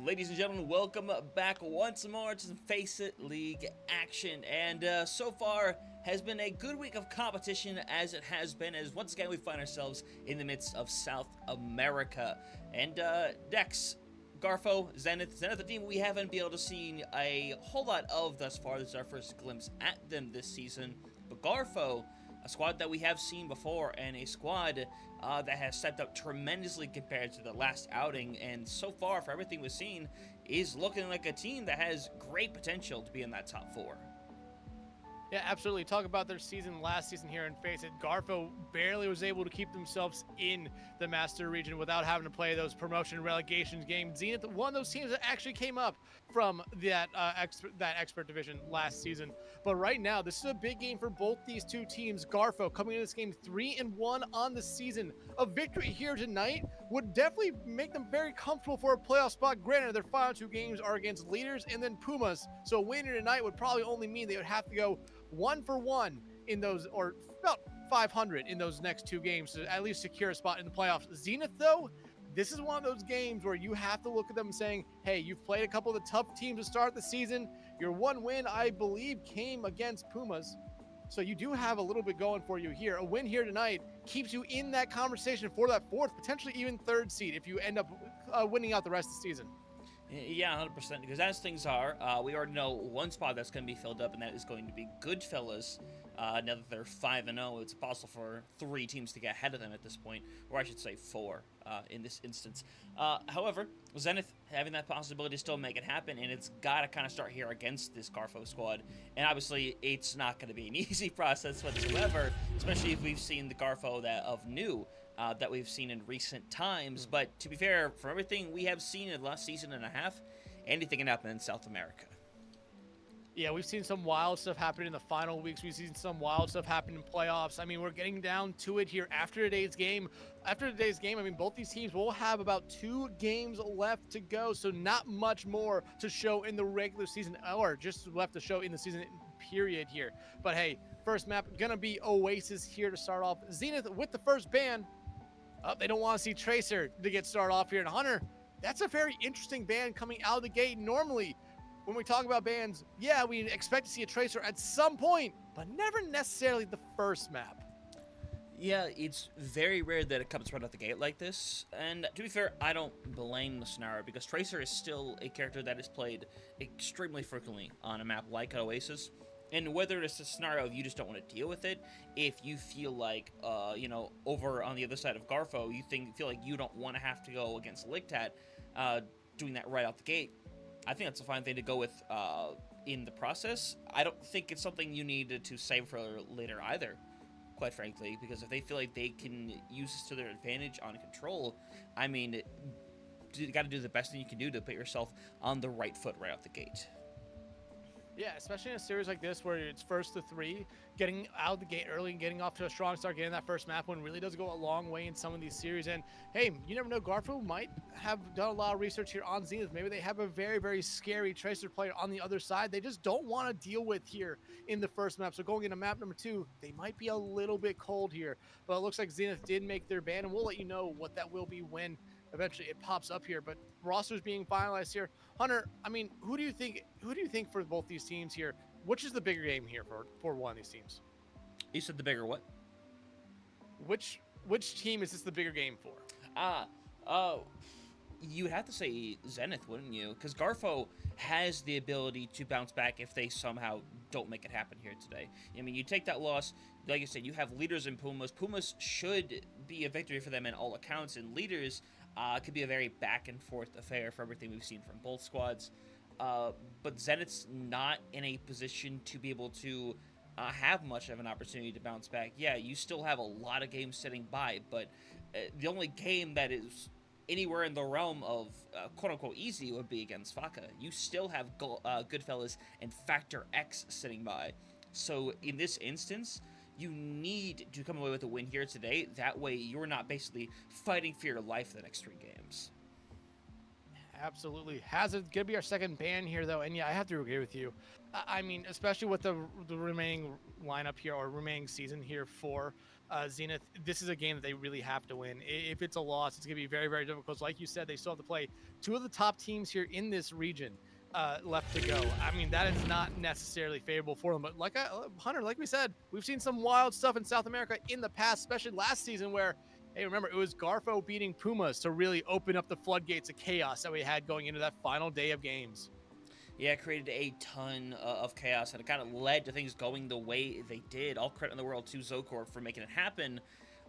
Ladies and gentlemen, welcome back once more to some Faceit League action. And so far has been a good week of competition, as it has been, as once again we find ourselves in the midst of South America. And Dex, Garfo, Zenith, a team we haven't been able to see a whole lot of thus far. This is our first glimpse at them this season. But Garfo, a squad that we have seen before, and a squad that has stepped up tremendously compared to the last outing, and so far, for everything we've seen, is looking like a team that has great potential to be in that top four. Yeah, absolutely. Talk about their season last season here, and face it, Garfo barely was able to keep themselves in the Master Region without having to play those promotion relegation games. Zenith, one of those teams that actually came up from that expert division last season. But right now, this is a big game for both these two teams. Garfo coming into this game 3-1 on the season. A victory here tonight would definitely make them very comfortable for a playoff spot. Granted, their final two games are against Leaders and then Pumas, so winning tonight would probably only mean they would have to go 1-for-1 in those, or about 500 in those next two games to at least secure a spot in the playoffs. Zenith, though, this is one of those games where you have to look at them saying, hey, you've played a couple of the tough teams to start the season. Your one win, I believe, came against Pumas. So you do have a little bit going for you here. A win here tonight keeps you in that conversation for that fourth, potentially even third seed if you end up winning out the rest of the season. Yeah, 100%, because as things are, we already know one spot that's going to be filled up, and that is going to be Goodfellas. Now that they're 5-0, it's possible for 3 teams to get ahead of them at this point, or I should say 4 in this instance. However, Zenith having that possibility to still make it happen, and it's got to kind of start here against this Garfo squad. And obviously, it's not going to be an easy process whatsoever, especially if we've seen the Garfo of new that we've seen in recent times. But to be fair, from everything we have seen in the last season and a half, anything can happen in South America. Yeah, we've seen some wild stuff happen in the final weeks. We've seen some wild stuff happen in playoffs. I mean, we're getting down to it here after today's game. After today's game, I mean, both these teams will have about 2 games left to go, so not much more to show in the regular season, or just left to show in the season period here. But hey, first map gonna be Oasis here to start off. Zenith with the first ban. They don't want to see Tracer to get started off here. And Hunter, that's a very interesting ban coming out of the gate. Normally, when we talk about bans, yeah, we expect to see a Tracer at some point, but never necessarily the first map. Yeah, it's very rare that it comes right out the gate like this, and to be fair, I don't blame the scenario, because Tracer is still a character that is played extremely frequently on a map like Oasis. And whether it's a scenario of you just don't want to deal with it, if you feel like, over on the other side of Garfo, you feel like you don't want to have to go against Ligtat, doing that right out the gate, I think that's a fine thing to go with in the process. I don't think it's something you need to save for later either, quite frankly, because if they feel like they can use this to their advantage on control, I mean, you got to do the best thing you can do to put yourself on the right foot right out the gate. Yeah, especially in a series like this where it's first to 3, getting out of the gate early and getting off to a strong start, getting that first map win really does go a long way in some of these series. And hey, you never know, Garfo might have done a lot of research here on Zenith. Maybe they have a very, very scary Tracer player on the other side they just don't want to deal with here in the first map. So going into map number 2, they might be a little bit cold here. But it looks like Zenith did make their ban, and we'll let you know what that will be when eventually it pops up here. But rosters being finalized here. Hunter, I mean, who do you think for both these teams here, which is the bigger game here for one of these teams? You said the bigger what? Which team is this the bigger game for? You would have to say Zenith, wouldn't you? Because Garfo has the ability to bounce back if they somehow don't make it happen here today. I mean, you take that loss, like I said, you have Leaders and Pumas. Pumas should be a victory for them in all accounts, and Leaders could be a very back and forth affair for everything we've seen from both squads. But Zenith's not in a position to be able to have much of an opportunity to bounce back. Yeah, you still have a lot of games sitting by, but the only game that is anywhere in the realm of quote-unquote easy would be against Faca. You still have Goodfellas and Factor X sitting by. So in this instance, you need to come away with a win here today. That way you're not basically fighting for your life the next 3 games. Absolutely. Hazard gonna be our second ban here, though, and yeah, I have to agree with you. I mean, especially with the remaining lineup here, or remaining season here for Zenith, this is a game that they really have to win. If it's a loss, it's going to be very, very difficult. So like you said, they still have to play two of the top teams here in this region left to go. I mean, that is not necessarily favorable for them. But Hunter, like we said, we've seen some wild stuff in South America in the past, especially last season where, hey, remember, it was Garfo beating Pumas to really open up the floodgates of chaos that we had going into that final day of games. Yeah, it created a ton of chaos, and it kind of led to things going the way they did. All credit in the world to Zocor for making it happen,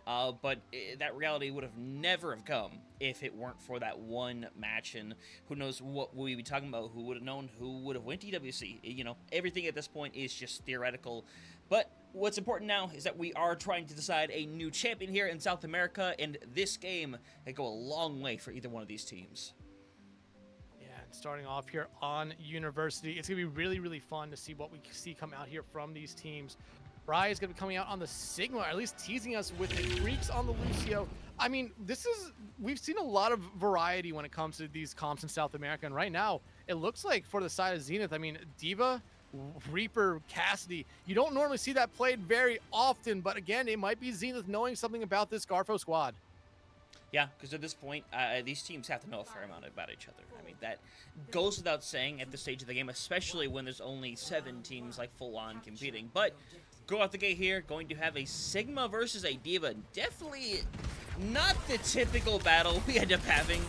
but that reality would have never have come if it weren't for that one match, and who knows what we'd be talking about, who would have known who would have won TWC. You know, everything at this point is just theoretical, but what's important now is that we are trying to decide a new champion here in South America, and this game can go a long way for either one of these teams. Starting off here on University, it's gonna be really, really fun to see what we see come out here from these teams. Rye is gonna be coming out on the Sigma, or at least teasing us with the Freaks on the Lucio. I mean, we've seen a lot of variety when it comes to these comps in South America, and right now it looks like for the side of Zenith, I mean, Diva, Reaper, Cassidy, you don't normally see that played very often, but again, it might be Zenith knowing something about this Garfo squad. Yeah, because at this point, these teams have to know a fair amount about each other. I mean, that goes without saying at this stage of the game, especially when there's only 7 teams, like, full-on competing. But go out the gate here, going to have a Sigma versus a Diva. Definitely not the typical battle we end up having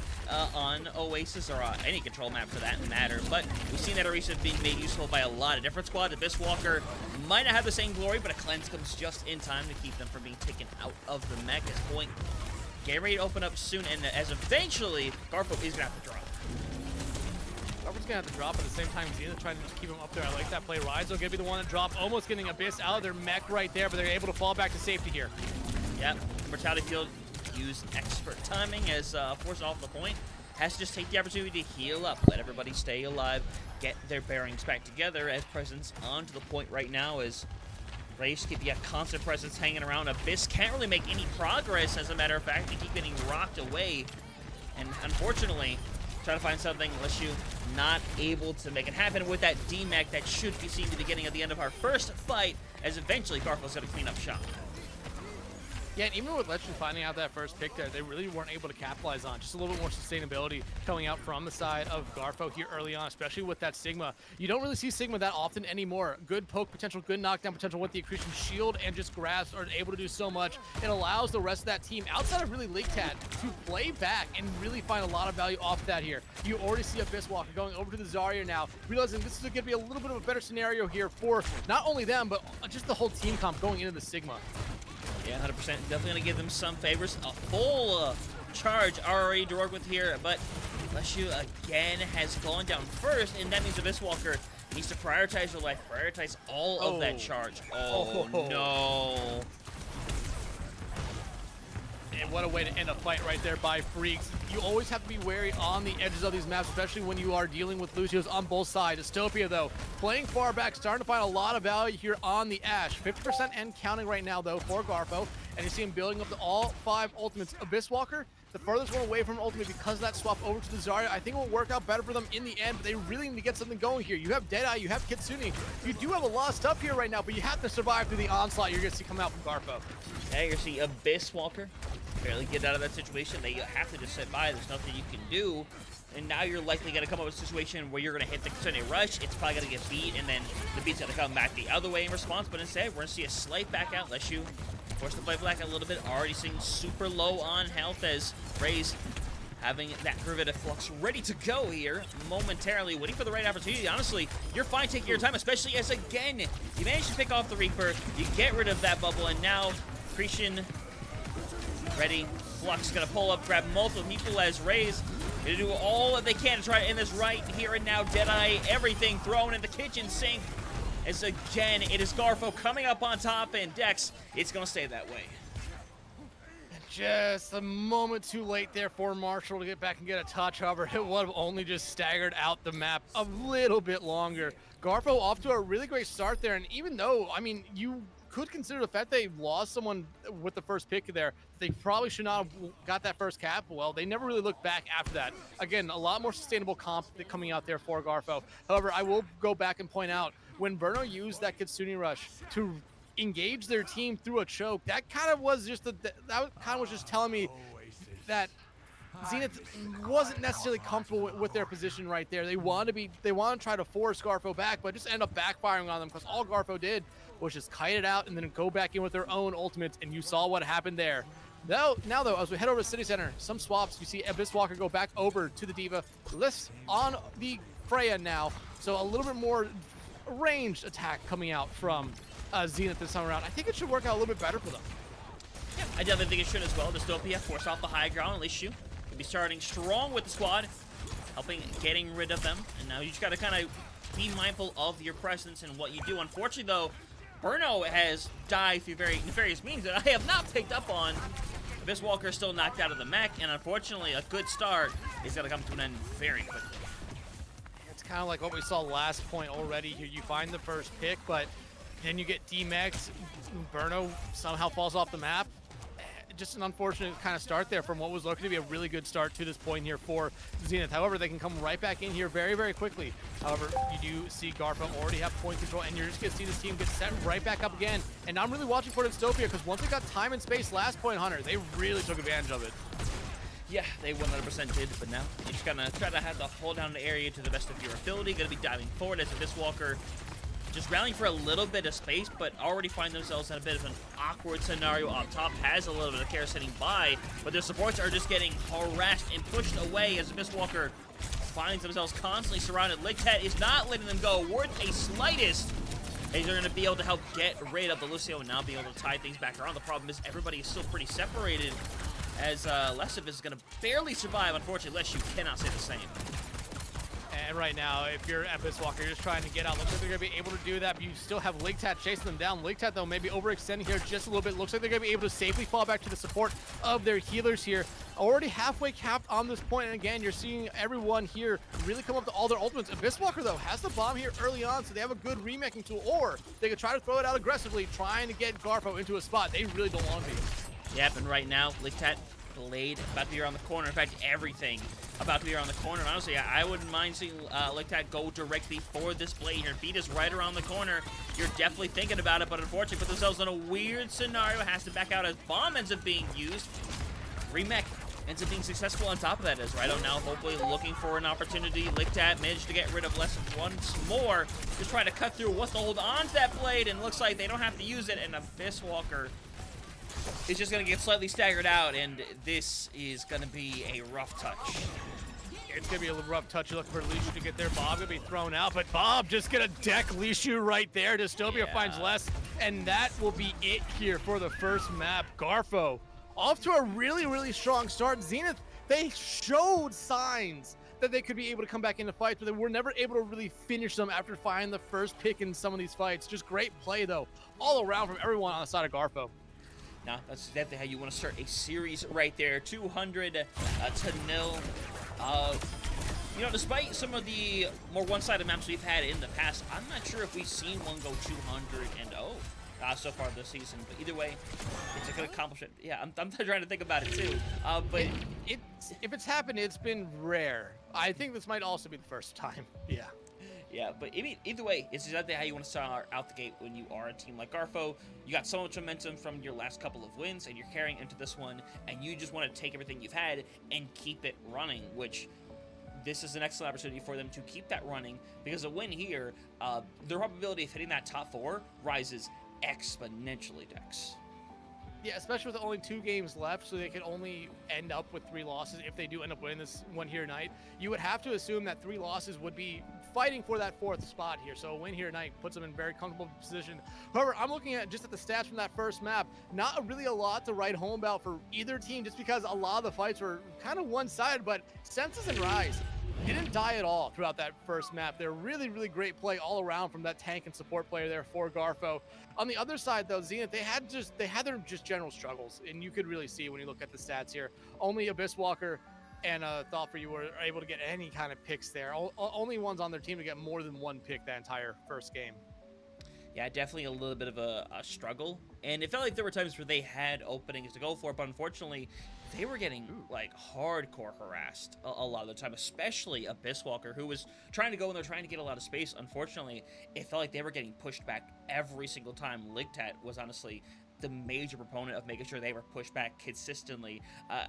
on Oasis, or any control map for that matter. But we've seen that Orisa being made useful by a lot of different squads. Abyss Walker might not have the same glory, but a cleanse comes just in time to keep them from being taken out of the mech. At this point, getting ready to open up soon, and as eventually, Garfo is going to have to drop. Garfo's going to have to drop at the same time. Zenith trying to just keep him up there. I like that play. Rise going to be the one to drop, almost getting Abyss out of their mech right there, but they're able to fall back to safety here. Yep, Mortality Field used expert timing as Force off the point. Has to just take the opportunity to heal up, let everybody stay alive, get their bearings back together as Presence onto the point right now as Race keep a constant presence hanging around. Abyss can't really make any progress, as a matter of fact. They keep getting rocked away. And unfortunately, trying to find something, unless you not able to make it happen with that D-Mech that should be seen at the beginning of the end of our first fight, as eventually Garfo's going to clean up shop. Yeah, and even with Legend finding out that first pick there, they really weren't able to capitalize on. Just a little bit more sustainability coming out from the side of Garfo here early on, especially with that Sigma. You don't really see Sigma that often anymore. Good poke potential, good knockdown potential with the Accretion Shield and just grasp are able to do so much. It allows the rest of that team, outside of really Linktat, to play back and really find a lot of value off that here. You already see Abyss Walker going over to the Zarya now, realizing this is going to be a little bit of a better scenario here for not only them, but just the whole team comp going into the Sigma. Yeah, 100%. Definitely going to give them some favors. A full charge already to work with here, but Leshu again has gone down first, and that means Abyss Walker needs to prioritize your life, prioritize all of that charge. Oh, no. And what a way to end a fight right there by Freaks. You always have to be wary on the edges of these maps, especially when you are dealing with Lucios on both sides. Dystopia, though, playing far back, starting to find a lot of value here on the Ashe. 50% and counting right now, though, for Garfo. And you see him building up to all 5 ultimates. Abyss Walker, the furthest one away from an ultimate because of that swap over to the Zarya. I think it will work out better for them in the end, but they really need to get something going here. You have Deadeye, you have Kitsune. You do have a lot of stuff here right now, but you have to survive through the onslaught you're going to see come out from Garfo. Yeah, you're see Abyss Walker barely get out of that situation. They have to just sit by. There's nothing you can do. And now you're likely going to come up with a situation where you're going to hit the Kitsune Rush. It's probably going to get beat, and then the beat's going to come back the other way in response. But instead, we're going to see a slight back out. Unless you force the play back a little bit. Already seeing super low on health as Raze having that Privative Flux ready to go here momentarily, waiting for the right opportunity. Honestly, you're fine taking your time, especially as, again, you manage to pick off the Reaper. You get rid of that bubble, and now Cretion ready. Flux gonna pull up, grab multiple people as Raze gonna do all that they can to try to end this right here and now. Deadeye, everything thrown in the kitchen sink. As again, it is Garfo coming up on top, and Dex, it's gonna stay that way. Just a moment too late there for Marshall to get back and get a touch. However, it would have only just staggered out the map a little bit longer. Garfo off to a really great start there, and even though, I mean, you could consider the fact they lost someone with the first pick there, they probably should not have got that first cap. Well, they never really looked back after that. Again, a lot more sustainable comp coming out there for Garfo. However, I will go back and point out, when Verno used that Kitsune Rush to engage their team through a choke. That kind of was just telling me that Zenith wasn't necessarily comfortable with their position right there. They want to try to force Garfo back, but just end up backfiring on them because all Garfo did was just kite it out and then go back in with their own ultimates, and you saw what happened there. Now though, as we head over to City Center, some swaps. You see Abyss Walker go back over to the D.Va, lifts on the Freya now, so a little bit more ranged attack coming out from Zenith this time around. I think it should work out a little bit better for them. Yeah, I definitely think it should as well. Dystopia force off the high ground, at least you will be starting strong with the squad, getting rid of them, and now you just got to kind of be mindful of your presence and what you do. Unfortunately, though, Burno has died through very nefarious means that I have not picked up on. Abyss Walker is still knocked out of the mech, and unfortunately, a good start is going to come to an end very quickly. It's kind of like what we saw last point already here. You find the first pick, but then you get D-Max. Burno somehow falls off the map. Just an unfortunate kind of start there from what was looking to be a really good start to this point here for Zenith. However, they can come right back in here very, very quickly. However, you do see Garfo already have point control, and you're just going to see this team get set right back up again. And I'm really watching for Dystopia because once they got time and space last point, Hunter, they really took advantage of it. Yeah, they 100% did, but now you're just gonna try to have to hold down the area to the best of your ability. Gonna be diving forward as Abyss Walker just rallying for a little bit of space, but already find themselves in a bit of an awkward scenario up top. Has a little bit of care sitting by, but their supports are just getting harassed and pushed away as Abyss Walker finds themselves constantly surrounded. Ligtet is not letting them go worth a slightest. They're going to be able to help get rid of the Lucio and now be able to tie things back around. The problem is everybody is still pretty separated, as Lessev is going to barely survive. Unfortunately, Les, you cannot say the same. And right now, if you're Abyss Walker, you're just trying to get out. Looks like they're going to be able to do that, but you still have Ligtat chasing them down. Ligtat, though, maybe overextending here just a little bit. Looks like they're going to be able to safely fall back to the support of their healers here. Already halfway capped on this point, and again, you're seeing everyone here really come up to all their ultimates. Abyss Walker, though, has the bomb here early on, so they have a good remaking tool, or they could try to throw it out aggressively, trying to get Garfo into a spot they really don't want to be. Yep, and right now, Ligtat Blade about to be around the corner. In fact, everything about to be around the corner. And honestly, I wouldn't mind seeing Ligtat go directly for this Blade here. Beat is right around the corner. You're definitely thinking about it, but unfortunately put themselves in a weird scenario. Has to back out as bomb ends up being used. Remech ends up being successful on top of that as Rido now hopefully looking for an opportunity. Ligtat managed to get rid of Lesson once more. Just trying to cut through, wants to hold on to that Blade, and looks like they don't have to use it, and Abyss Walker is just going to get slightly staggered out, and this is going to be a rough touch. It's going to be a little rough touch. You're looking for Lishu to get there. Bob going to be thrown out, but Bob just going to deck Lishu right there. Dystopia finds less, and that will be it here for the first map. Garfo off to a really, really strong start. Zenith, they showed signs that they could be able to come back into fights, but they were never able to really finish them after finding the first pick in some of these fights. Just great play, though, all around from everyone on the side of Garfo. Now, that's definitely how you want to start a series right there. 200 to 0. You know, despite some of the more one-sided maps we've had in the past, I'm not sure if we've seen one go 200 and 0 so far this season. But either way, it's a good accomplishment. Yeah, I'm trying to think about it too. But if it's happened, it's been rare. I think this might also be the first time. Yeah. Yeah, but I mean, either way, it's exactly how you want to start out the gate when you are a team like Garfo. You got so much momentum from your last couple of wins, and you're carrying into this one, and you just want to take everything you've had and keep it running, which this is an excellent opportunity for them to keep that running, because a win here, the probability of hitting that top 4 rises exponentially, Dex. Yeah, especially with only 2 games left, so they could only end up with 3 losses if they do end up winning this one here tonight. You would have to assume that 3 losses would be fighting for that 4th spot here. So a win here tonight puts them in a very comfortable position. However, I'm looking at just at the stats from that first map. Not really a lot to write home about for either team, just because a lot of the fights were kind of one-sided, but Senses and Rise didn't die at all throughout that first map. They're really, really great play all around from that tank and support player there for Garfo. On the other side, though, Zenith, they had their just general struggles, and you could really see when you look at the stats here. Only Abyss Walker and Thought for You were able to get any kind of picks there. Only ones on their team to get more than 1 pick that entire first game. Yeah, definitely a little bit of a struggle And it felt like there were times where they had openings to go for it, but unfortunately, they were getting, like, hardcore harassed a lot of the time, especially Abyss Walker, who was trying to go in there, trying to get a lot of space. Unfortunately, it felt like they were getting pushed back every single time. Ligtat was honestly the major proponent of making sure they were pushed back consistently,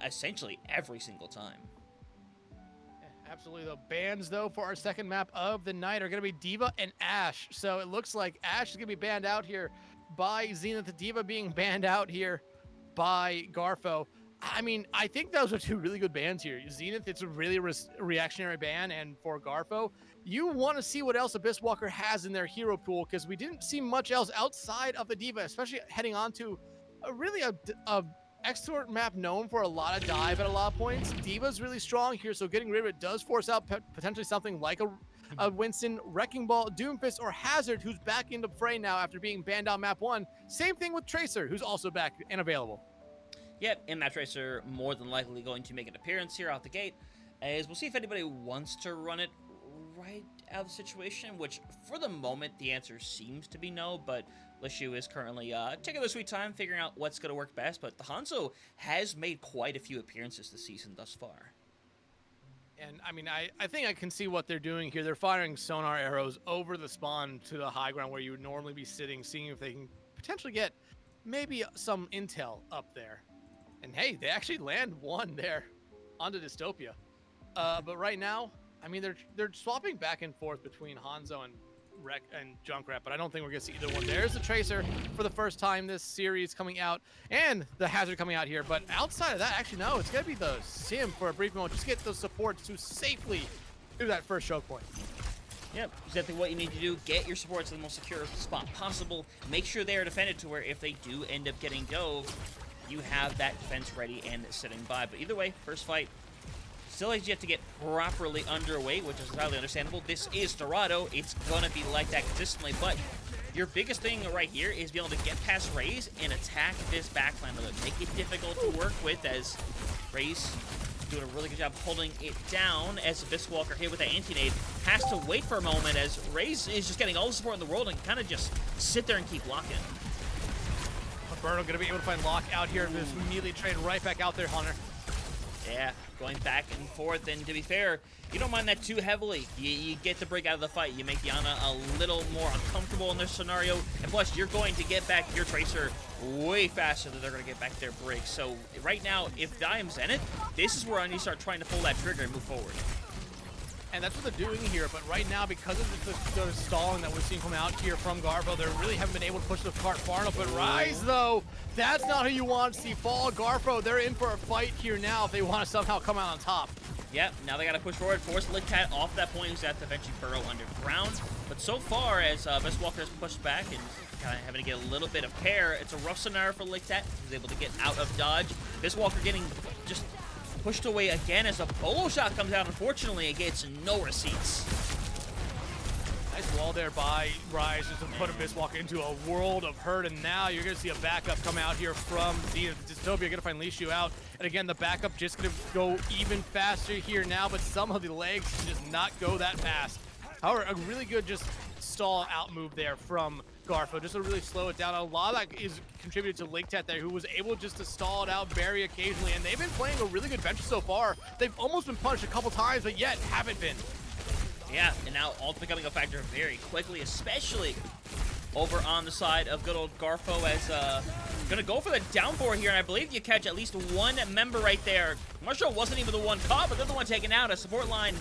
essentially every single time. Absolutely, though. Bans, though, for our second map of the night are going to be D.Va and Ashe. So it looks like Ashe is going to be banned out here by Zenith, the D.Va being banned out here by Garfo. I mean, I think those are two really good bans here. Zenith, it's a really reactionary ban, and for Garfo, you want to see what else Abyss Walker has in their hero pool, because we didn't see much else outside of the D.Va, especially heading on to a Extort map known for a lot of dive at a lot of points. D.Va's really strong here, so getting rid of it does force out potentially something like a Winston, Wrecking Ball, Doomfist, or Hazard, who's back into fray now after being banned on map 1. Same thing with Tracer, who's also back and available. Yep, and Map Tracer more than likely going to make an appearance here out the gate, as we'll see if anybody wants to run it right out of the situation, which for the moment the answer seems to be no, but Lishu is currently taking their sweet time figuring out what's going to work best. But the Hanzo has made quite a few appearances this season thus far. And I mean, I think I can see what they're doing here. They're firing sonar arrows over the spawn to the high ground where you would normally be sitting, seeing if they can potentially get maybe some intel up there. And hey, they actually land one there onto Dystopia. But right now, I mean, they're swapping back and forth between Hanzo and Junkrat, but I don't think we're gonna see either one. There's the Tracer for the first time this series coming out, and the Hazard coming out here. But outside of that, actually, no, it's gonna be the Sim for a brief moment. Just get those supports to safely do that first choke point. Yep, exactly what you need to do. Get your supports in the most secure spot possible. Make sure they are defended to where if they do end up getting dove, you have that defense ready and sitting by. But either way, first fight still has yet to get properly underway, which is entirely understandable. This is Dorado. It's going to be like that consistently, but your biggest thing right here is being able to get past Raze and attack this backline of it. Make it difficult to work with, as Raze doing a really good job holding it down, as Abyss Walker here with the anti-nade has to wait for a moment, as Raze is just getting all the support in the world and kind of just sit there and keep blocking. Roberto going to be able to find Lock out here and just immediately trade right back out there, Hunter. Yeah, going back and forth, and to be fair, you don't mind that too heavily. You get the break out of the fight. You make Yana a little more uncomfortable in this scenario, and plus, you're going to get back your Tracer way faster than they're going to get back their break. So right now, if I am Zenith, this is where I need to start trying to pull that trigger and move forward. And that's what they're doing here, but right now, because of the stalling that we're seeing come out here from Garfo, they really haven't been able to push the cart far enough. But Rise, though, that's not who you want to see fall. Garfo, they're in for a fight here now if they want to somehow come out on top. Yep, now they got to push forward, force Ligtat off that point, who's have to eventually burrow underground. But so far, as Abyss Walker has pushed back and kind of having to get a little bit of care, it's a rough scenario for Ligtat. He's able to get out of dodge. Abyss Walker getting just pushed away again as a bolo shot comes out. Unfortunately, it gets no receipts. Nice wall there by Rise just to put Abyss Walker into a world of hurt, and now you're going to see a backup come out here from Zenith. Dystopia going to find Lishu out, and again, the backup just going to go even faster here now, but some of the legs just not go that fast. However, a really good just stall out move there from Garfo, just to really slow it down. A lot of that is contributed to Ligtat there, who was able just to stall it out very occasionally, and they've been playing a really good Venture so far. They've almost been punched a couple times, but yet haven't been. Yeah, and now ult becoming a factor very quickly, especially over on the side of good old Garfo, as gonna go for the down four here, and I believe you catch at least one member right there. Marshall wasn't even the one caught, but they're the one taken out. A support line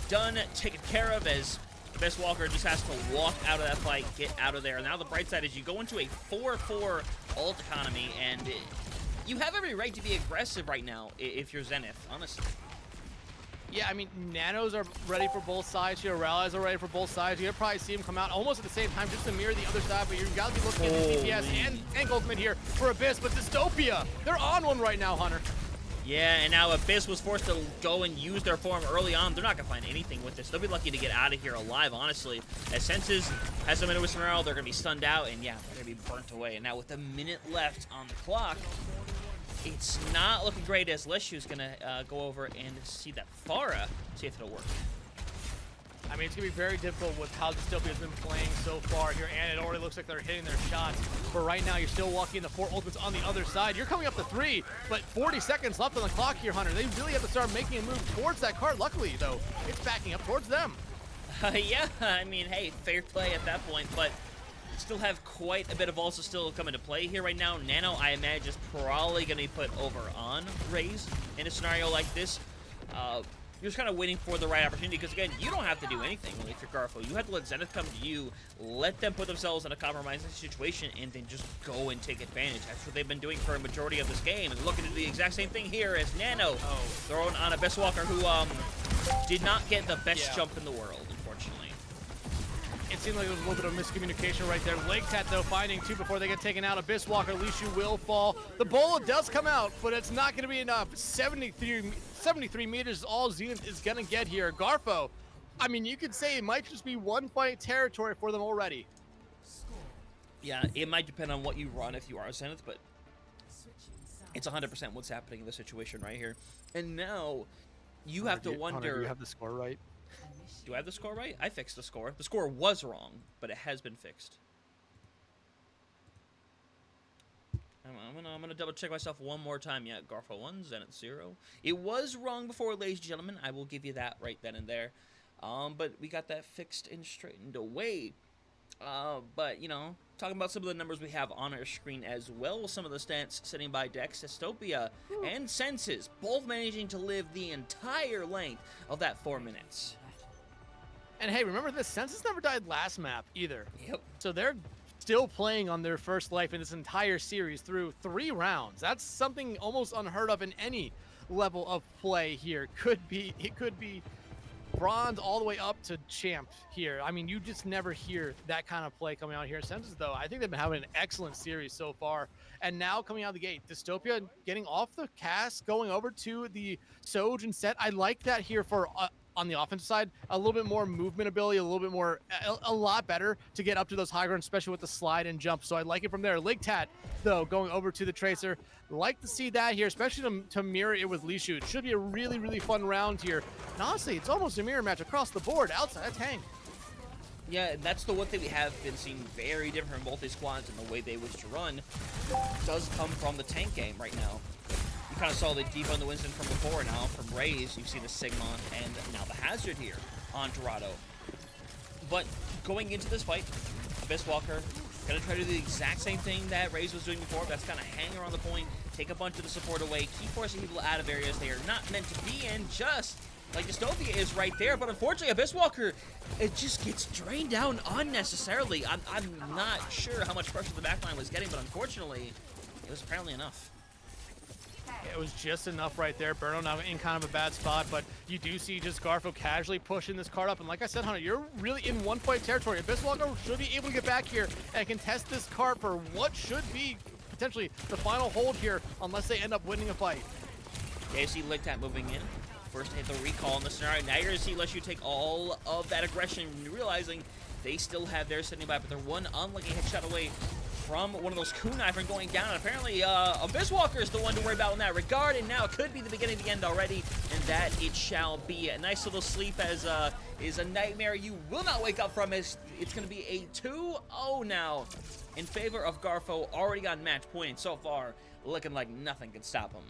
done, taken care of, as Abyss Walker just has to walk out of that fight, get out of there. Now the bright side is you go into a 4-4 ult economy, and you have every right to be aggressive right now if you're Zenith, honestly. Yeah, I mean, Nanos are ready for both sides here. Rallies are ready for both sides. You're going to probably see them come out almost at the same time just to mirror the other side, but you've got to be looking at the DPS and Ultimate here for Abyss, but Dystopia, they're on one right now, Hunter. Yeah, and now Abyss was forced to go and use their form early on. They're not going to find anything with this. They'll be lucky to get out of here alive, honestly. As Senses has them into a scenario, they're going to be stunned out, and yeah, they're going to be burnt away. And now with a minute left on the clock, it's not looking great, as Lishu's going to go over and see that Pharah, see if it'll work. I mean, it's going to be very difficult with how Dystopia's been playing so far here, and it already looks like they're hitting their shots. But right now, you're still walking the 4 ultimates on the other side. You're coming up to 3, but 40 seconds left on the clock here, Hunter. They really have to start making a move towards that card. Luckily, though, it's backing up towards them. Yeah, I mean, hey, fair play at that point, but still have quite a bit of also still coming to play here right now. Nano, I imagine, is probably going to be put over on Raze in a scenario like this. You're just kind of waiting for the right opportunity, because again, you don't have to do anything really if you're Garfo. You have to let Zenith come to you, let them put themselves in a compromising situation, and then just go and take advantage. That's what they've been doing for a majority of this game, and looking to do the exact same thing here as Nano throwing on Abyss Walker, who did not get the best jump in the world, unfortunately. It seemed like there was a little bit of miscommunication right there. Legtat, though, finding 2 before they get taken out. Abyss Walker, Lishu will fall. The bola does come out, but it's not going to be enough. 73 meters is all Zenith is going to get here. Garfo, I mean, you could say it might just be one fight territory for them already. Yeah, it might depend on what you run if you are Zenith, but it's 100% what's happening in this situation right here. And now you have to wonder... Hunter, do you have the score right? Do I have the score right? I fixed the score. The score was wrong, but it has been fixed. I'm gonna double check myself one more time. Yeah, Garfo 1, Zenith 0. It was wrong before, ladies and gentlemen. I will give you that right then and there. But we got that fixed and straightened away. But, you know, talking about some of the numbers we have on our screen as well, some of the stats sitting by Dex, Dystopia, and Senses, both managing to live the entire length of that 4 minutes. And hey, remember this, Senses never died last map either. Yep. So they're still playing on their first life in this entire series through 3 rounds. That's something almost unheard of in any level of play here. It could be bronze all the way up to champ here. I mean, you just never hear that kind of play coming out here. Senses, though, I think they've been having an excellent series so far. And now coming out of the gate, Dystopia getting off the cast, going over to the Soj and Set. I like that here for on the offensive side, a little bit more movement ability, a little bit more, a lot better to get up to those high ground, especially with the slide and jump. So I like it from there. Ligtat, though, going over to the Tracer. Like to see that here, especially to mirror it with Lishu. It should be a really, really fun round here. And honestly, it's almost a mirror match across the board outside that tank. Yeah, that's the one thing we have been seeing very different from both these squads, and the way they wish to run does come from the tank game right now. You kind of saw the deep on the Winston from before. Now from Raze, you see the Sigma and now the Hazard here on Dorado. But going into this fight, Abyss Walker gonna try to do the exact same thing that Raze was doing before. That's kind of hang around the point, take a bunch of the support away, keep forcing people out of areas they are not meant to be in, just like Dystopia is right there. But unfortunately, Abyss Walker, it just gets drained down unnecessarily. I'm not sure how much pressure the backline was getting, but unfortunately, it was apparently enough. It was just enough right there. Burno now in kind of a bad spot, but you do see just Garfo casually pushing this card up. And like I said, Hunter, you're really in one fight territory. Abyss Walker should be able to get back here and contest this card for what should be potentially the final hold here, unless they end up winning a fight. Yeah, you see Ligtat moving in. First hit the recall in the scenario. Now you're going to see Leshu take all of that aggression, realizing they still have theirs sitting by, but they're one unlucky headshot away from one of those kunai from going down. And apparently, Abyss Walker is the one to worry about in that regard. And now it could be the beginning of the end already, and that it shall be. A nice little sleep as is a nightmare you will not wake up from. As it's going to be a 2-0 now in favor of Garfo. Already got match point, and so far looking like nothing can stop him.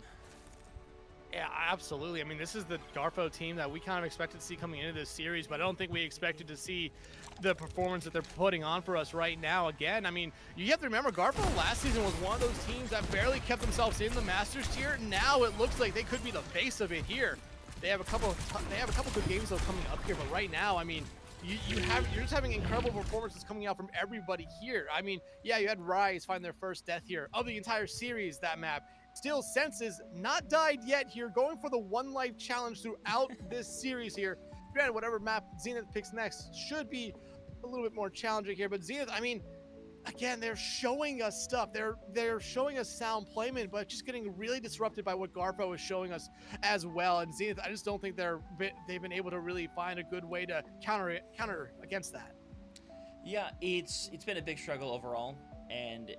Yeah, absolutely. I mean, this is the Garfo team that we kind of expected to see coming into this series, but I don't think we expected to see the performance that they're putting on for us right now. Again, I mean, you have to remember, Garfo last season was one of those teams that barely kept themselves in the Masters tier. Now it looks like they could be the face of it here. They have a couple good games though coming up here, but right now, I mean, you're just having incredible performances coming out from everybody here. I mean, yeah, you had Rise find their first death here of the entire series, that map. Still, Senses not died yet here, going for the one life challenge throughout this series here. Granted, whatever map Zenith picks next should be a little bit more challenging here, but Zenith, I mean, again, they're showing us stuff. They're showing us sound placement, but just getting really disrupted by what Garfo is showing us as well. And Zenith, I just don't think they've been able to really find a good way to counter against that. Yeah, it's been a big struggle overall, and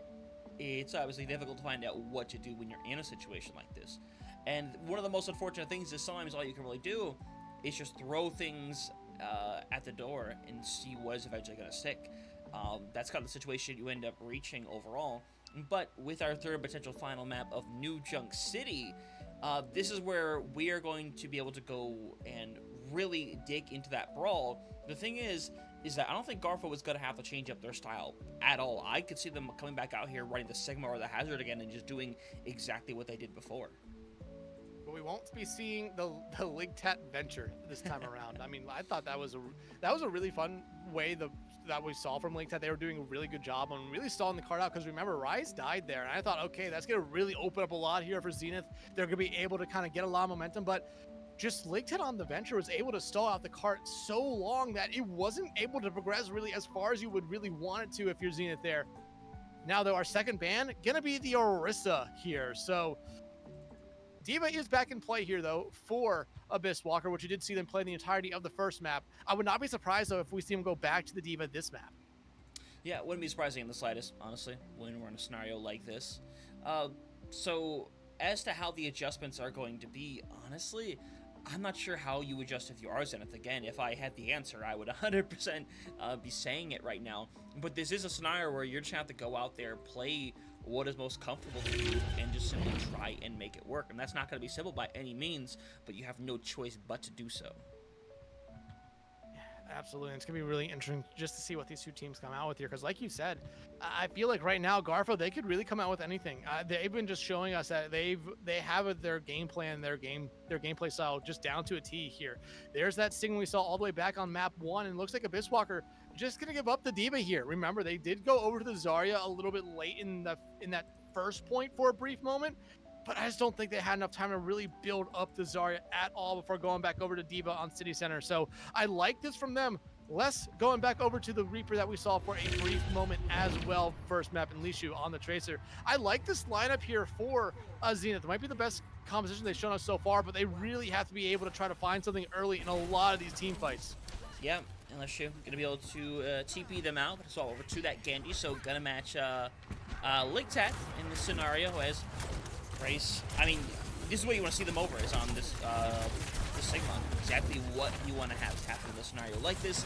it's obviously difficult to find out what to do when you're in a situation like this. And one of the most unfortunate things is sometimes all you can really do is just throw things at the door and see what is eventually going to stick. That's kind of the situation you end up reaching overall. But with our third potential final map of New Junk City, this is where we are going to be able to go and really dig into that brawl. The thing is that I don't think Garfo is going to have to change up their style at all. I could see them coming back out here running the Sigma or the Hazard again and just doing exactly what they did before. But we won't be seeing the Ligtat Venture this time around. I mean, I thought that was a really fun way that we saw from Ligtat. They were doing a really good job on really stalling the card out, because remember, Rise died there, and I thought, okay, that's going to really open up a lot here for Zenith. They're going to be able to kind of get a lot of momentum, but just Ligtat on the Venture was able to stall out the cart so long that it wasn't able to progress really as far as you would really want it to if you're Zenith there. Now, though, our second ban going to be the Orisa here, so D.Va is back in play here, though, for Abyss Walker, which you did see them play the entirety of the first map. I would not be surprised, though, if we see him go back to the D.Va this map. Yeah, it wouldn't be surprising in the slightest, honestly, when we're in a scenario like this. So, as to how the adjustments are going to be, honestly, I'm not sure how you adjust if you are Zenith. Again, if I had the answer, I would 100% be saying it right now. But this is a scenario where you're just going to have to go out there, play what is most comfortable to you, and just simply try and make it work. And that's not going to be simple by any means, but you have no choice but to do so. Absolutely. It's going to be really interesting just to see what these two teams come out with here. Because like you said, I feel like right now, Garfo, they could really come out with anything. They've been just showing us that they have their game plan, their gameplay style just down to a T here. There's that signal we saw all the way back on map 1, and it looks like Abyss Walker just going to give up the D.Va here. Remember, they did go over to the Zarya a little bit late in that first point for a brief moment, but I just don't think they had enough time to really build up the Zarya at all before going back over to D.Va on City Center. So I like this from them. Less going back over to the Reaper that we saw for a brief moment as well. First map in Lishu on the Tracer. I like this lineup here for Zenith. It might be the best composition they've shown us so far, but they really have to be able to try to find something early in a lot of these team fights. Yeah, unless you're going to be able to TP them out, but it's all over to that Genji. So gonna match Ligtat in this scenario as Race. I mean, this is what you want to see them over, is on this Sigma. Exactly what you want to have happen in a scenario like this.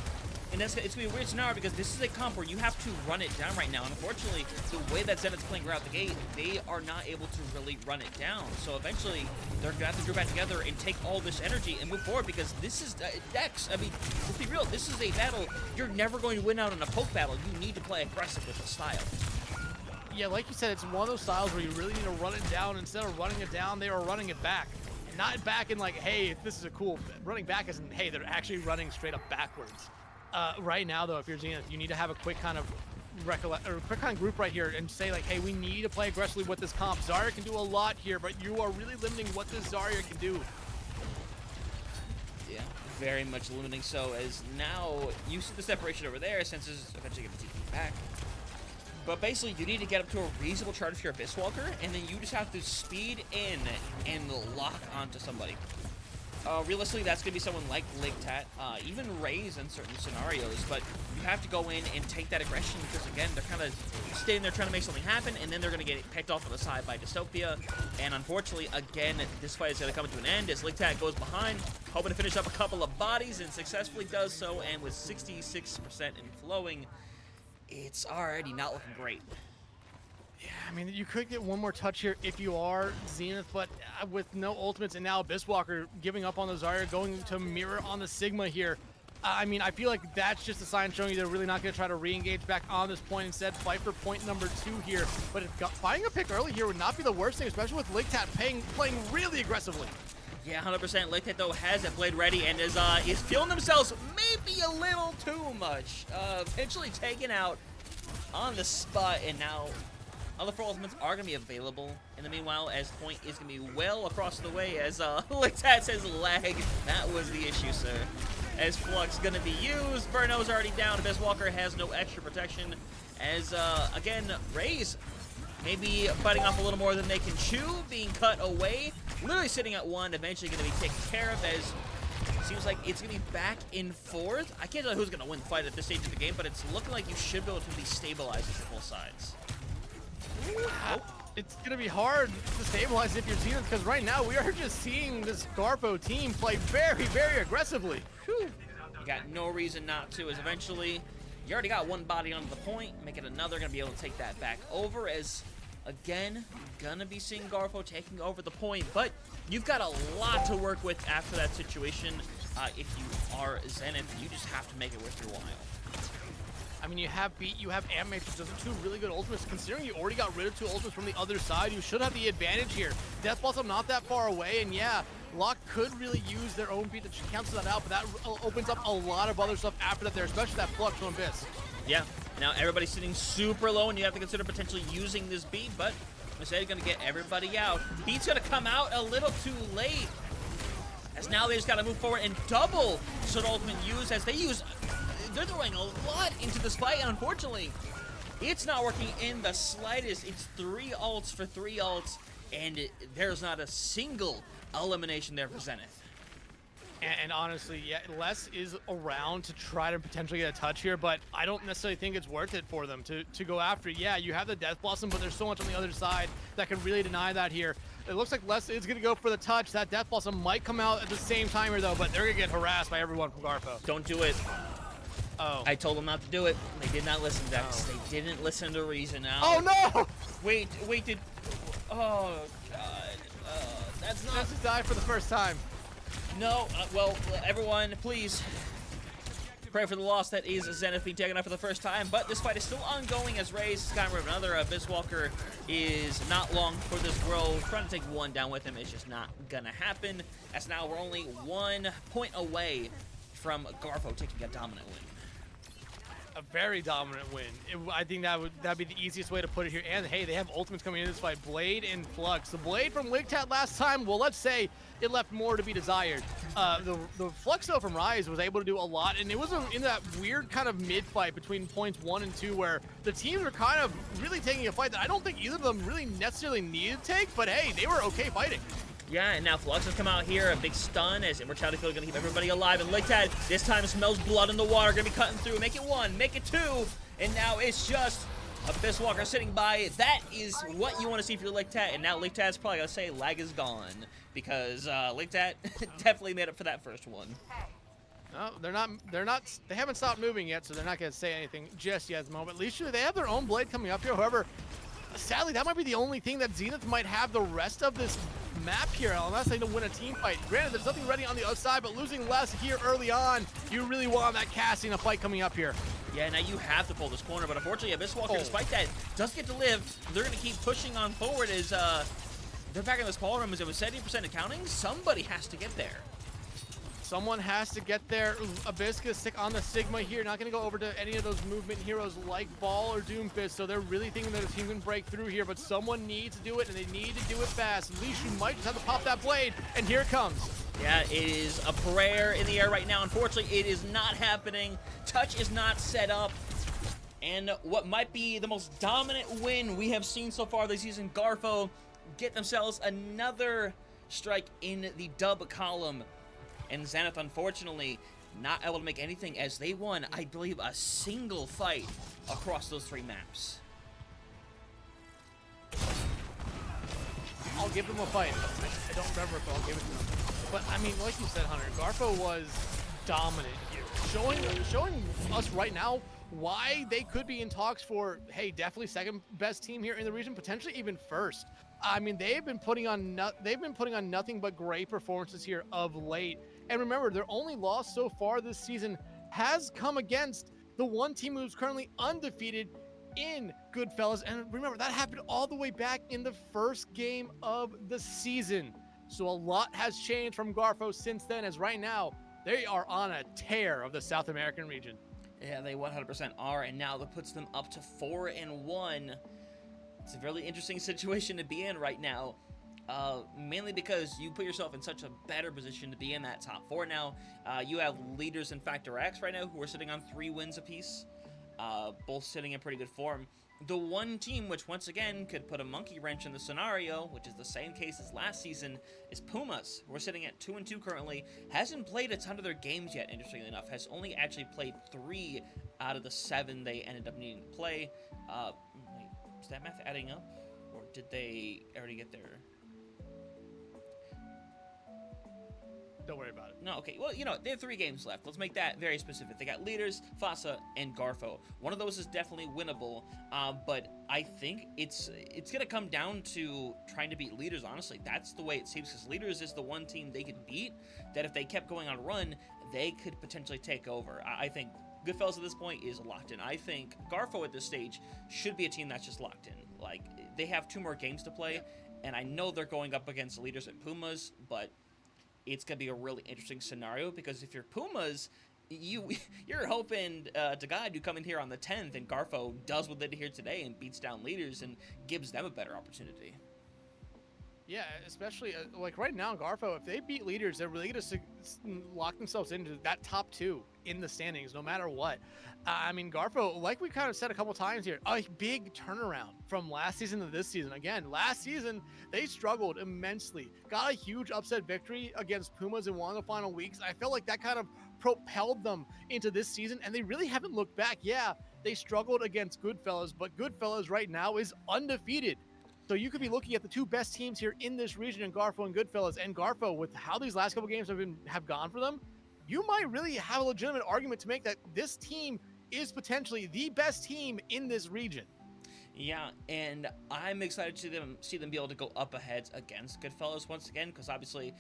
And it's going to be a weird scenario because this is a comp where you have to run it down right now. And unfortunately, the way that Zenith's playing right out the gate, they are not able to really run it down. So eventually, they're going to have to group back together and take all this energy and move forward, because this is Dex. I mean, let's be real, this is a battle. You're never going to win out in a poke battle. You need to play aggressive with the style. Yeah, like you said, it's one of those styles where you really need to run it down. Instead of running it down, they are running it back. And not back in like, hey, this is a cool... Running back isn't, hey, they're actually running straight up backwards. Right now, though, if you're Zenith, you need to have a quick kind of group right here and say, like, hey, we need to play aggressively with this comp. Zarya can do a lot here, but you are really limiting what this Zarya can do. Yeah, very much limiting. So as now, you see the separation over there, since is eventually going to TP back. But basically, you need to get up to a reasonable charge for your Abyss Walker, and then you just have to speed in and lock onto somebody. Realistically, that's going to be someone like Ligtat, even Raze in certain scenarios, but you have to go in and take that aggression, because again, they're kind of staying there trying to make something happen, and then they're going to get picked off on the side by Dystopia. And unfortunately, again, this fight is going to come to an end as Ligtat goes behind, hoping to finish up a couple of bodies, and successfully does so, and with 66% in flowing, it's already not looking great. Yeah, I mean, you could get one more touch here if you are Zenith, but with no ultimates and now Abyss Walker giving up on the Zarya, going to mirror on the Sigma here. I mean, I feel like that's just a sign showing you they're really not going to try to re-engage back on this point. Instead, fight for point number 2 here. But finding a pick early here would not be the worst thing, especially with Ligtat playing really aggressively. Yeah, 100%. Ligtat, though, has that blade ready and is feeling themselves maybe a little too much. Eventually taken out on the spot, and now other 4 ultimates are going to be available. In the meanwhile, as point is going to be well across the way, as Ligtat says lag. That was the issue, sir. As Flux going to be used. Verno's already down. Abyss Walker has no extra protection. As, again, Raze maybe biting off a little more than they can chew, being cut away. Literally sitting at 1, eventually going to be taken care of, as seems like it's going to be back and forth. I can't tell who's going to win the fight at this stage of the game, but it's looking like you should be able to be stabilized for both sides. Oh. It's going to be hard to stabilize if you're Zenith, because right now we are just seeing this Garfo team play very, very aggressively. Whew. You got no reason not to, as eventually you already got one body onto the point. Make it another, gonna be able to take that back over as, again, gonna be seeing Garfo taking over the point, but you've got a lot to work with after that situation. If you are Zenith, you just have to make it worth your while. I mean, you have Beat, you have Animate, which does two really good ultimates. Considering you already got rid of two ultimates from the other side, you should have the advantage here. Death Blossom not that far away, and yeah, Locke could really use their own Beat to cancel that out, but that opens up a lot of other stuff after that there, especially that Flux from Abyss. Yeah, now everybody's sitting super low, and you have to consider potentially using this Beat, but Faceit gonna get everybody out. Beat's gonna come out a little too late, as now they just gotta move forward and double Sword Ultimate use as they're throwing a lot into this fight, and unfortunately, it's not working in the slightest. It's 3 ults for 3 ults, and there's not a single elimination there for Zenith. And honestly, yeah, Les is around to try to potentially get a touch here, but I don't necessarily think it's worth it for them to go after. Yeah, you have the Death Blossom, but there's so much on the other side that can really deny that here. It looks like Les is going to go for the touch. That Death Blossom might come out at the same time here, though, but they're going to get harassed by everyone from Garfo. Don't do it. Oh. I told them not to do it. They did not listen, Dex. Oh. They didn't listen to reason now. Oh, no! Wait, did... Oh, God. That's not... Just died for the first time. No, well, everyone, please pray for the loss that is Zenith being taken out for the first time, but this fight is still ongoing as Ray's Skyrim, another Abyss Walker, is not long for this world. Trying to take one down with him is just not gonna happen, as now we're only 1 point away from Garfo taking a dominant win. A very dominant win. I think that'd be the easiest way to put it here. And hey, they have ultimates coming into this fight. Blade and Flux. The Blade from Ligtat last time, well, let's say it left more to be desired. The Flux though from Rise was able to do a lot, and it was in that weird kind of mid-fight between points 1 and 2 where the teams were kind of really taking a fight that I don't think either of them really necessarily needed to take, but hey, they were okay fighting. Yeah, and now Flux has come out here, a big stun as Immortality Field gonna keep everybody alive, and Ligtad this time smells blood in the water, gonna be cutting through, make it 1, make it 2, and now it's just Abyss Walker sitting by. That is what you want to see for your Ligtad, and now Ligtad's probably gonna say lag is gone, because Ligtad definitely made up for that first one. No, they haven't stopped moving yet, so they're not gonna say anything just yet at the moment. At least they have their own Blade coming up here, however, sadly, that might be the only thing that Zenith might have the rest of this map here, unless they don't win a team fight. Granted, there's nothing ready on the other side, but losing Les here early on, you really want that casting a fight coming up here. Yeah, now you have to pull this corner, but unfortunately, Abyss Walker, despite that, does get to live. They're going to keep pushing on forward as they're back in this ball room. As it was 70% accounting, somebody has to get there. Someone has to get there. Abyss gonna stick on the Sigma here. Not gonna go over to any of those movement heroes like Ball or Doomfist. So they're really thinking that a team can break through here, but someone needs to do it, and they need to do it fast. At least you might just have to pop that blade, and here it comes. Yeah, it is a prayer in the air right now. Unfortunately, it is not happening. Touch is not set up. And what might be the most dominant win we have seen so far this season, Garfo get themselves another strike in the dub column. And Zenith, unfortunately, not able to make anything as they won, I believe, a single fight across those 3 maps. I'll give them a fight. I don't remember if I'll give it to them. But, I mean, like you said, Hunter, Garfo was dominant here. Showing us right now why they could be in talks for, hey, definitely second best team here in the region, potentially even first. I mean, they've been putting on nothing but great performances here of late. And remember, their only loss so far this season has come against the one team who's currently undefeated in Goodfellas. And remember, that happened all the way back in the first game of the season. So a lot has changed from Garfo since then, as right now, they are on a tear of the South American region. Yeah, they 100% are, and now that puts them up to 4-1. It's a really interesting situation to be in right now. Mainly because you put yourself in such a better position to be in that top 4 now. You have leaders in Factor X right now who are sitting on 3 wins apiece, both sitting in pretty good form. The one team which once again could put a monkey wrench in the scenario, which is the same case as last season, is Pumas. We're sitting at 2-2 currently. Hasn't played a ton of their games yet, interestingly enough. Has only actually played 3 out of the 7 they ended up needing to play. Wait, is that math adding up? Or did they already get there? Don't worry about it. No, okay. Well, they have 3 games left. Let's make that very specific. They got Leaders, Faceit, and Garfo. One of those is definitely winnable, but I think it's going to come down to trying to beat Leaders, honestly. That's the way it seems, because Leaders is the one team they could beat that if they kept going on a run, they could potentially take over. I think Goodfellas at this point is locked in. I think Garfo at this stage should be a team that's just locked in. Like, they have 2 more games to play, and I know they're going up against Leaders and Pumas, but it's going to be a really interesting scenario, because if you're Pumas, you're hoping to God you come in here on the 10th and Garfo does what they did here today and beats down Leaders and gives them a better opportunity. Yeah, especially like right now, Garfo, if they beat Leaders, they're really going to lock themselves into that top 2 in the standings, no matter what. I mean, Garfo, like we kind of said a couple times here, a big turnaround from last season to this season. Again, last season, they struggled immensely. Got a huge upset victory against Pumas in one of the final weeks. I felt like that kind of propelled them into this season, and they really haven't looked back. Yeah, they struggled against Goodfellas, but Goodfellas right now is undefeated. So you could be looking at the 2 best teams here in this region in Garfo and Goodfellas. And Garfo, with how these last couple games have gone for them, you might really have a legitimate argument to make that this team is potentially the best team in this region. Yeah, and I'm excited to see them be able to go up ahead against Goodfellas once again, because obviously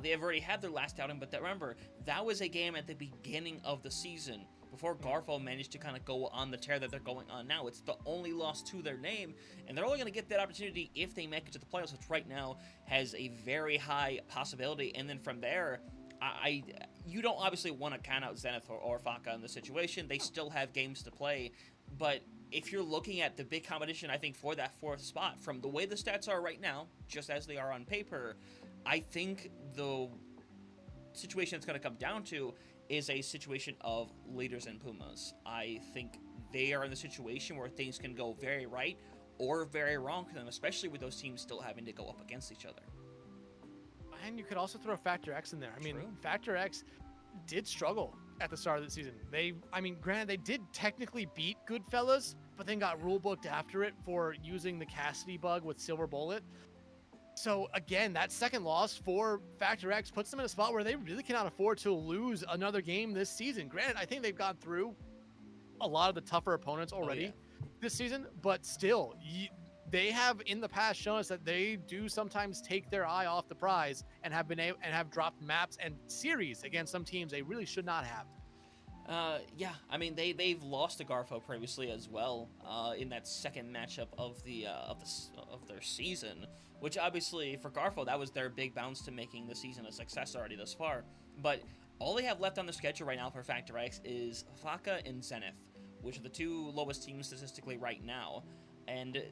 they have already had their last outing, but remember, that was a game at the beginning of the season before Garfo managed to kind of go on the tear that they're going on now. It's the only loss to their name, and they're only going to get that opportunity if they make it to the playoffs, which right now has a very high possibility, and then from there, you don't obviously want to count out Zenith or Faceit in the situation. They still have games to play, but if you're looking at the big competition, I think, for that 4th spot, from the way the stats are right now, just as they are on paper, I think the situation it's going to come down to is a situation of Leaders and Pumas. I think they are in the situation where things can go very right or very wrong for them, especially with those teams still having to go up against each other. And you could also throw Factor X in there. I mean, True. Factor X did struggle at the start of the season. Granted, they did technically beat Goodfellas, but then got rule booked after it for using the Cassidy bug with Silver Bullet. So again, that second loss for Factor X puts them in a spot where they really cannot afford to lose another game this season. Granted, I think they've gone through a lot of the tougher opponents already this season, but still, they have in the past shown us that they do sometimes take their eye off the prize and have dropped maps and series against some teams they really should not have. Yeah, I mean they've lost to Garfo previously as well in that second matchup of their season, which obviously for Garfo that was their big bounce to making the season a success already thus far. But all they have left on the schedule right now for Factor X is Faceit and Zenith, which are the 2 lowest teams statistically right now, and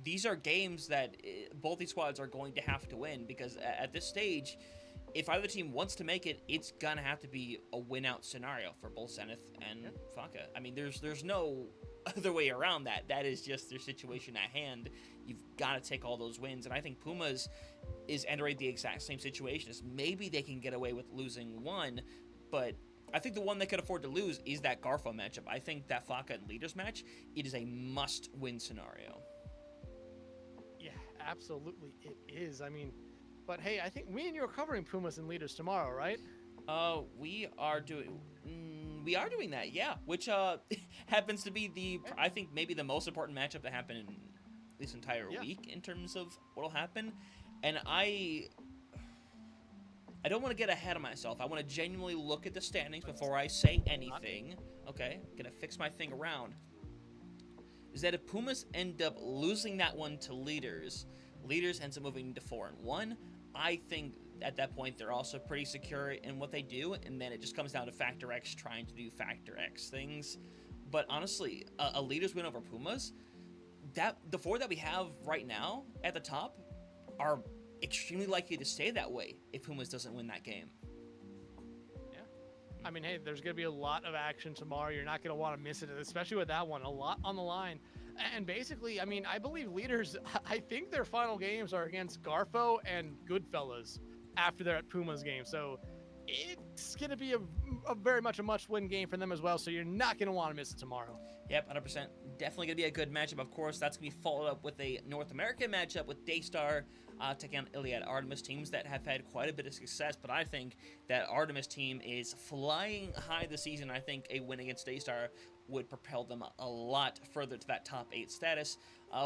these are games that both these squads are going to have to win, because at this stage, if either team wants to make it, it's gonna have to be a win-out scenario for both Zenith and Faceit. I mean, there's no other way around that. That is just their situation at hand. You've got to take all those wins, and I think Pumas is entering the exact same situation. As maybe they can get away with losing one, but I think the one they could afford to lose is that Garfo matchup. I think that Faceit and Leaders match, it is a must-win scenario. Yeah, absolutely it is. I mean, but hey, I think me and you are covering Pumas and Leaders tomorrow, right? We are doing that, yeah. Which happens to be I think maybe the most important matchup that happened in this entire week in terms of what'll happen. And I don't want to get ahead of myself. I want to genuinely look at the standings before I say anything. Okay, gonna fix my thing around. Is that if Pumas end up losing that one to Leaders ends up moving to 4-1. I think at that point they're also pretty secure in what they do, and then it just comes down to Factor X trying to do Factor X things. But honestly, a Leaders win over Pumas, the 4 that we have right now at the top are extremely likely to stay that way if Pumas doesn't win that game. Yeah. I mean, hey, there's going to be a lot of action tomorrow. You're not going to want to miss it, especially with that one. A lot on the line. And basically, I mean, I believe Leaders, I think their final games are against Garfo and Goodfellas after they're at Puma's game. So it's going to be a very much a must-win game for them as well, so you're not going to want to miss it tomorrow. Yep, 100%. Definitely going to be a good matchup, of course. That's going to be followed up with a North American matchup with Daystar taking on Iliad Artemis, teams that have had quite a bit of success, but I think that Artemis team is flying high this season. I think a win against Daystar would propel them a lot further to that top 8 status.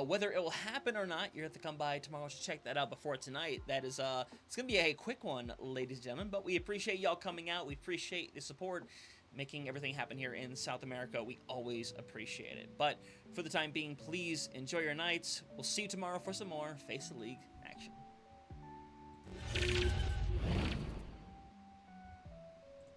Whether it will happen or not, you have to come by tomorrow to check that out before tonight. That is, it's going to be a quick one, ladies and gentlemen, but we appreciate y'all coming out. We appreciate the support, making everything happen here in South America. We always appreciate it. But for the time being, please enjoy your nights. We'll see you tomorrow for some more Faceit League action.